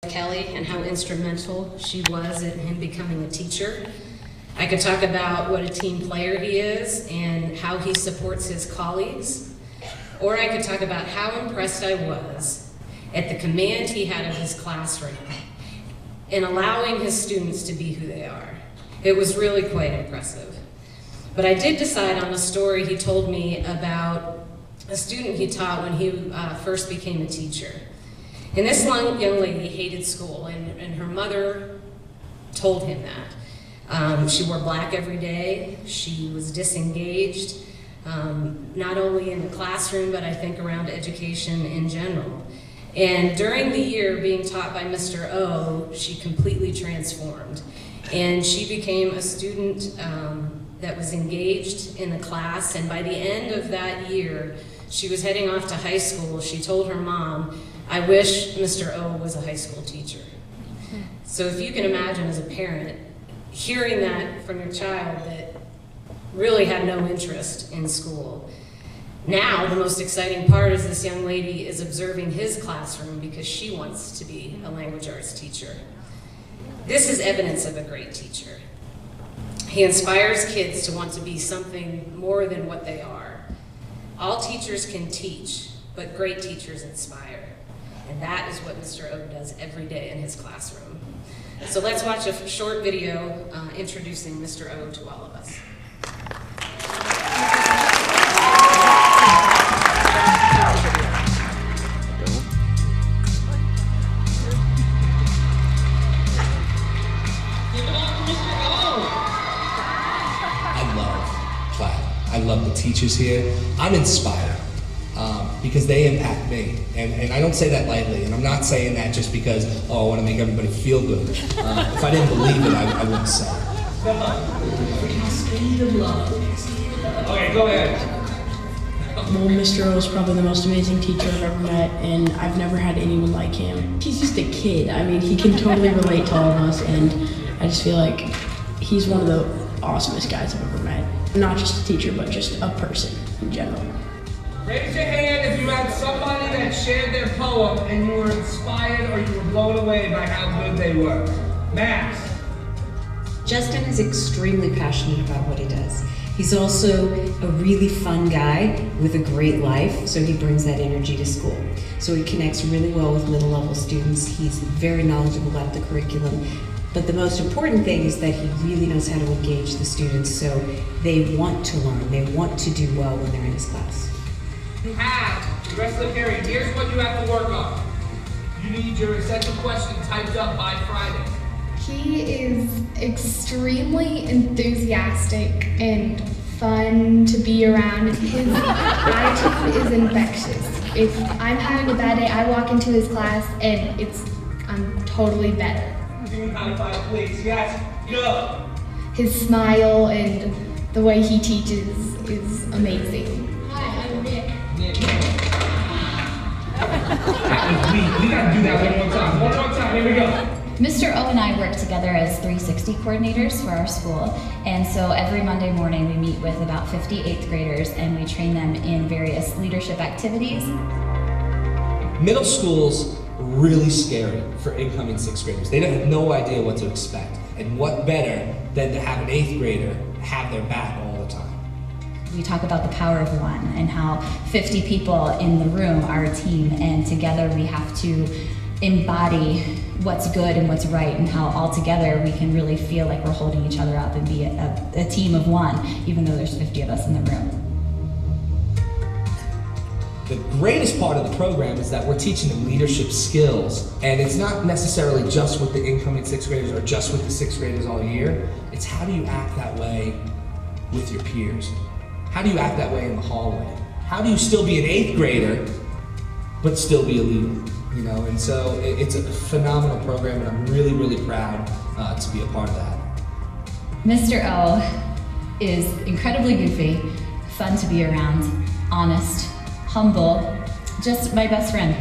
Kelly and how instrumental she was in him becoming a teacher. I could talk about what a team player he is and how he supports his colleagues. Or I could talk about how impressed I was at the command he had of his classroom in allowing his students to be who they are. It was really quite impressive. But I did decide on a story he told me about a student he taught when he first became a teacher. And this young lady hated school, and her mother told him that. She wore black every day. She was disengaged, not only in the classroom, but I think around education in general. And during the year being taught by Mr. O, she completely transformed. And she became a student that was engaged in the class, and by the end of that year, she was heading off to high school. She told her mom, "I wish Mr. O was a high school teacher." So if you can imagine as a parent, hearing that from your child that really had no interest in school. Now, the most exciting part is this young lady is observing his classroom because she wants to be a language arts teacher. This is evidence of a great teacher. He inspires kids to want to be something more than what they are. All teachers can teach, but great teachers inspire. And that is what Mr. O does every day in his classroom. So let's watch a short video introducing Mr. O to all of us. I love the teachers here. I'm inspired because they impact me. And I don't say that lightly, and I'm not saying that just because, oh, I want to make everybody feel good. If I didn't believe it, I wouldn't say it. Come on. Cascade of love. Okay, go ahead. Well, Mr. O is probably the most amazing teacher I've ever met, and I've never had anyone like him. He's just a kid. I mean, he can totally relate to all of us, and I just feel like he's one of the awesomest guys I've ever met. Not just a teacher, but just a person in general. Raise your hand if you had somebody that shared their poem and you were inspired or you were blown away by how good they were. Max. Justin is extremely passionate about what he does. He's also a really fun guy with a great life, so he brings that energy to school. So he connects really well with middle level students. He's very knowledgeable about the curriculum. But the most important thing is that he really knows how to engage the students so they want to learn, they want to do well when they're in his class. You have, the rest of the period, here's what you have to work on. You need your essential question typed up by Friday. He is extremely enthusiastic and fun to be around. His attitude is infectious. If I'm having a bad day, I walk into his class and I'm totally better. High five, please. Yes, go. His smile and the way he teaches is amazing. Hi, I'm Nick. We gotta do that one more time. One more time. Here we go. Mr. O and I work together as 360 coordinators for our school, and so every Monday morning we meet with about 50 8th graders and we train them in various leadership activities. Middle school's really scary for incoming 6th graders. They have no idea what to expect. And what better than to have an 8th grader have their back all the time. We talk about the power of one and how 50 people in the room are a team, and together we have to embody what's good and what's right, and how all together we can really feel like we're holding each other up and be a team of one, even though there's 50 of us in the room. The greatest part of the program is that we're teaching them leadership skills, and it's not necessarily just with the incoming 6th graders or just with the 6th graders all year. It's how do you act that way with your peers? How do you act that way in the hallway? How do you still be an 8th grader but still be a leader? You know, and so it's a phenomenal program, and I'm really, really proud to be a part of that. Mr. O is incredibly goofy, fun to be around, honest, humble, just my best friend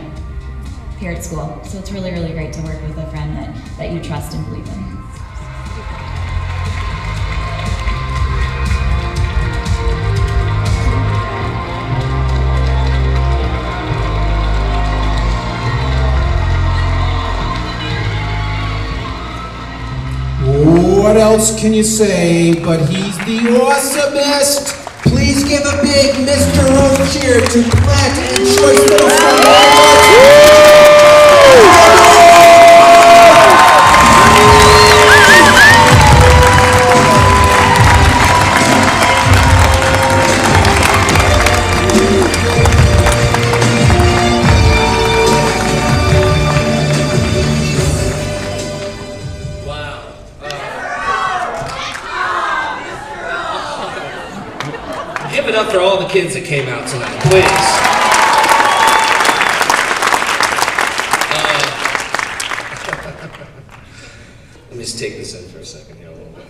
here at school. So it's really, really great to work with a friend that you trust and believe in. what else can you say? But he's the awesomest. Please give a big Mr.O cheer to Plant and Choice Middle School. Give it up for all the kids that came out tonight, please. Let me just take this in for a second here a little bit.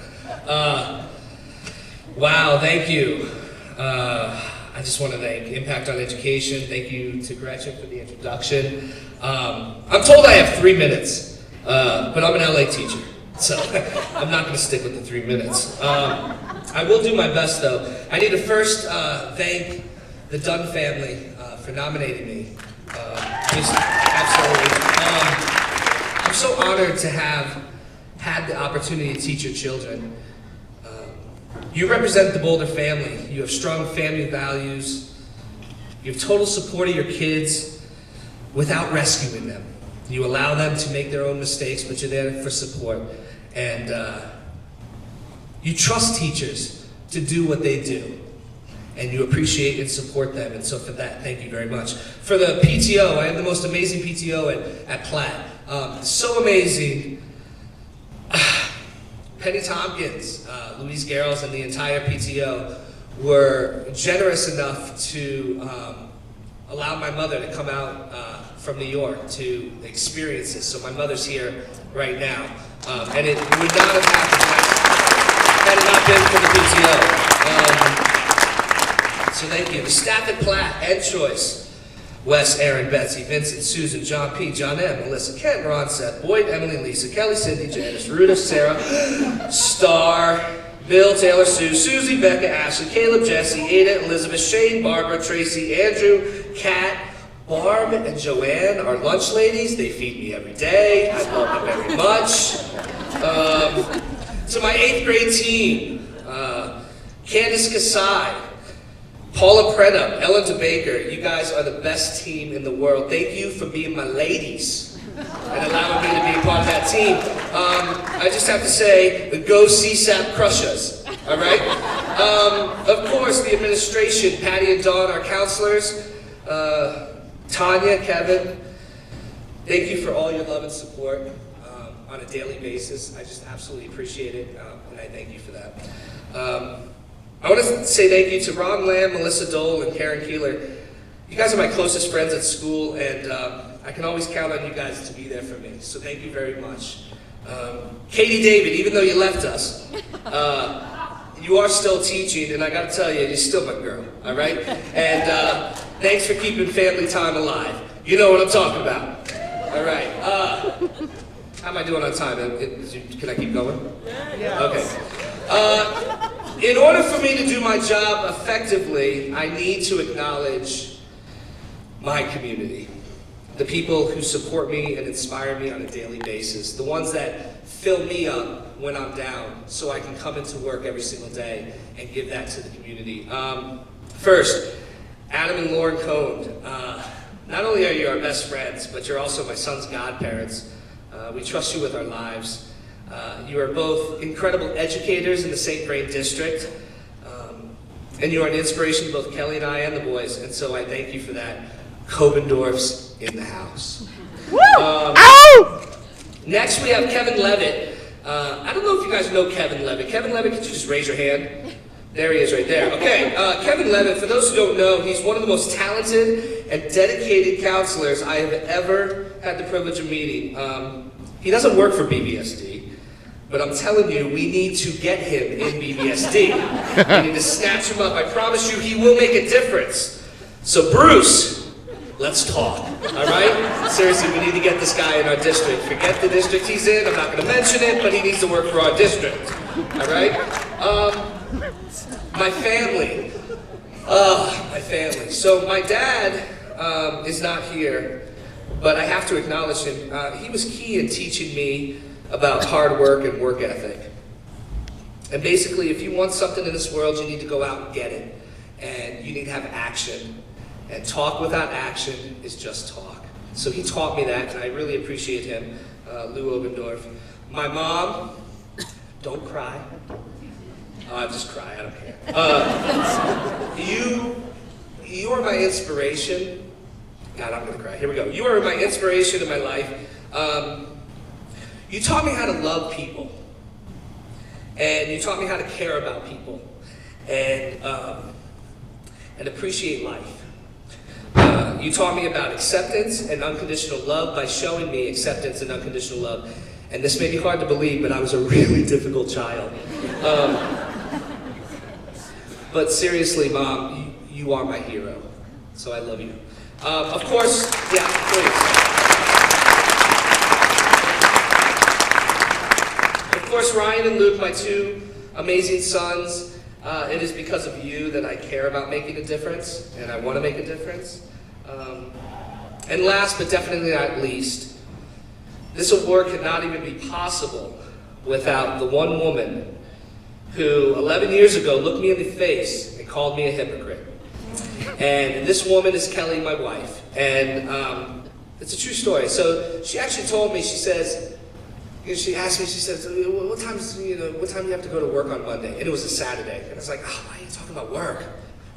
Wow, thank you. I just want to thank Impact on Education. Thank you to Gretchen for the introduction. I'm told I have 3 minutes, but I'm an LA teacher, so I'm not going to stick with the 3 minutes. I will do my best, though. I need to first thank the Dunn family for nominating me. Just absolutely. I'm so honored to have had the opportunity to teach your children. You represent the Boulder family. You have strong family values. You have total support of your kids without rescuing them. You allow them to make their own mistakes, but you're there for support. And you trust teachers to do what they do. And you appreciate and support them. And so for that, thank you very much. For the PTO, I have the most amazing PTO at Platt. So amazing. Penny Tompkins, Louise Garrels, and the entire PTO were generous enough to allow my mother to come out from New York to experience this. So my mother's here right now. And it would not have happened had it not been for the PTO. So thank you. The staff at Platt and Choice. Wes, Aaron, Betsy, Vincent, Susan, John P., John M., Melissa, Ken, Ron, Seth, Boyd, Emily, Lisa, Kelly, Cindy, Janice, Ruta, Sarah, Star, Bill, Taylor, Sue, Susie, Becca, Ashley, Caleb, Jesse, Ada, Elizabeth, Shane, Barbara, Tracy, Andrew, Kat, Barb, and Joanne, our lunch ladies. They feed me every day. I love them very much. To my 8th grade team, Candace Kasai, Paula Preda, Ellen DeBaker, you guys are the best team in the world. Thank you for being my ladies and allowing me to be a part of that team. I just have to say, go CSAP crush us, all right? Of course, the administration, Patty and Dawn, our counselors, Tanya, Kevin, thank you for all your love and support on a daily basis. I just absolutely appreciate it, and I thank you for that. I want to say thank you to Ron Lamb, Melissa Dole, and Karen Keeler. You guys are my closest friends at school, and I can always count on you guys to be there for me, so thank you very much. Katie David, even though you left us, you are still teaching, and I got to tell you, you're still my girl, all right? And thanks for keeping family time alive. You know what I'm talking about. All right. How am I doing on time? Can I keep going? Yeah. Okay. In order for me to do my job effectively, I need to acknowledge my community. The people who support me and inspire me on a daily basis. The ones that fill me up when I'm down so I can come into work every single day and give that to the community. First, Adam and Lauren Cohn. Not only are you our best friends, but you're also my son's godparents. We trust you with our lives. You are both incredible educators in the St. Vrain District, and you are an inspiration to both Kelly and I and the boys, and so I thank you for that. Kobendorf's in the house. Next we have Kevin Levitt. I don't know if you guys know Kevin Levitt. Kevin Levitt, could you just raise your hand? There he is right there. Okay, Kevin Levitt, for those who don't know, he's one of the most talented and dedicated counselors I have ever had the privilege of meeting. He doesn't work for BBSD. But I'm telling you, we need to get him in BBSD. We need to snatch him up. I promise you, he will make a difference. So Bruce, let's talk, all right? Seriously, we need to get this guy in our district. Forget the district he's in. I'm not going to mention it, but he needs to work for our district, all right? My family. My family. So my dad is not here, but I have to acknowledge him. He was key in teaching me about hard work and work ethic. And basically, if you want something in this world, you need to go out and get it. And you need to have action. And talk without action is just talk. So he taught me that, and I really appreciate him, Lou Obendorf. My mom, don't cry. Just cry, I don't care. You are my inspiration. God, I'm gonna cry. Here we go. You are my inspiration in my life. You taught me how to love people. And you taught me how to care about people. And appreciate life. You taught me about acceptance and unconditional love by showing me acceptance and unconditional love. And this may be hard to believe, but I was a really difficult child. But seriously, Mom, you are my hero. So I love you. Of course, yeah, please. Of course, Ryan and Luke, my two amazing sons, it is because of you that I care about making a difference, and I want to make a difference. And last, but definitely not least, this award could not even be possible without the one woman who 11 years ago looked me in the face and called me a hypocrite. And this woman is Kelly, my wife. And it's a true story. So she actually told me, she says, she asked me, she says, what time do you have to go to work on Monday? And it was a Saturday. And I was like, oh, why are you talking about work?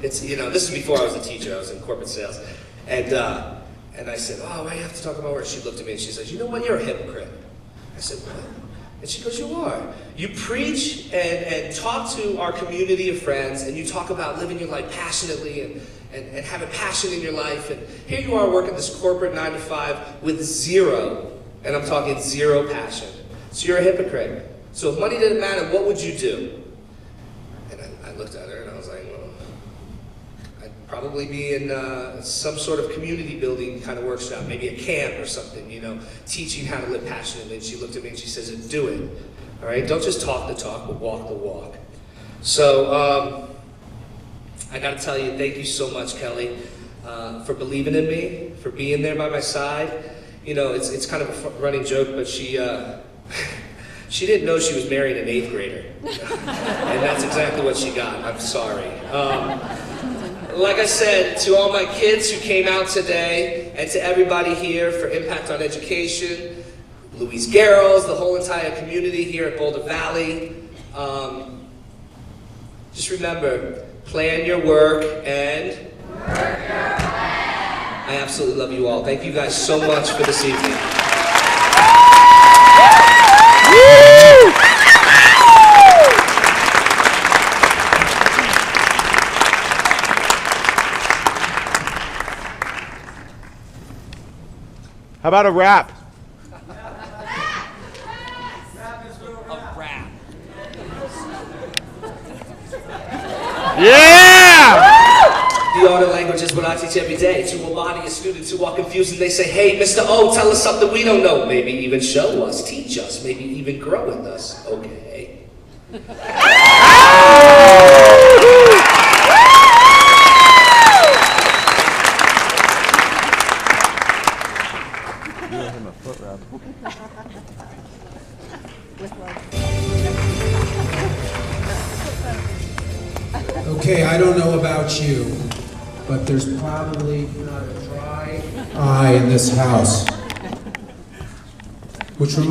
It's, this is before I was a teacher, I was in corporate sales. And I said, oh, why do you have to talk about work? She looked at me and she says, you know what, you're a hypocrite. I said, what? And she goes, you are. You preach and talk to our community of friends, and you talk about living your life passionately and have a passion in your life. And here you are working this corporate 9-to-5 with zero, and I'm talking zero passion. So you're a hypocrite. So if money didn't matter, what would you do? And I looked at her and I was like, well, I'd probably be in some sort of community building kind of workshop, maybe a camp or something, teaching how to live passionately. And she looked at me and she says, do it. All right, don't just talk the talk, but walk the walk. So I got to tell you, thank you so much, Kelly, for believing in me, for being there by my side. It's kind of a running joke, but she didn't know she was marrying an 8th grader. And that's exactly what she got. I'm sorry. Like I said, to all my kids who came out today, and to everybody here for Impact on Education, Louise Garrels, the whole entire community here at Boulder Valley, just remember, plan your work and work your plan. I absolutely love you all. Thank you guys so much for this evening. How about a rap? Yeah! The art of language is what I teach every day to a body of students who are confused and they say, hey, Mr.O, tell us something we don't know. Maybe even show us, teach us, maybe even grow with us. Okay. Okay, I don't know about you, but there's probably not a dry eye in this house. Which reminds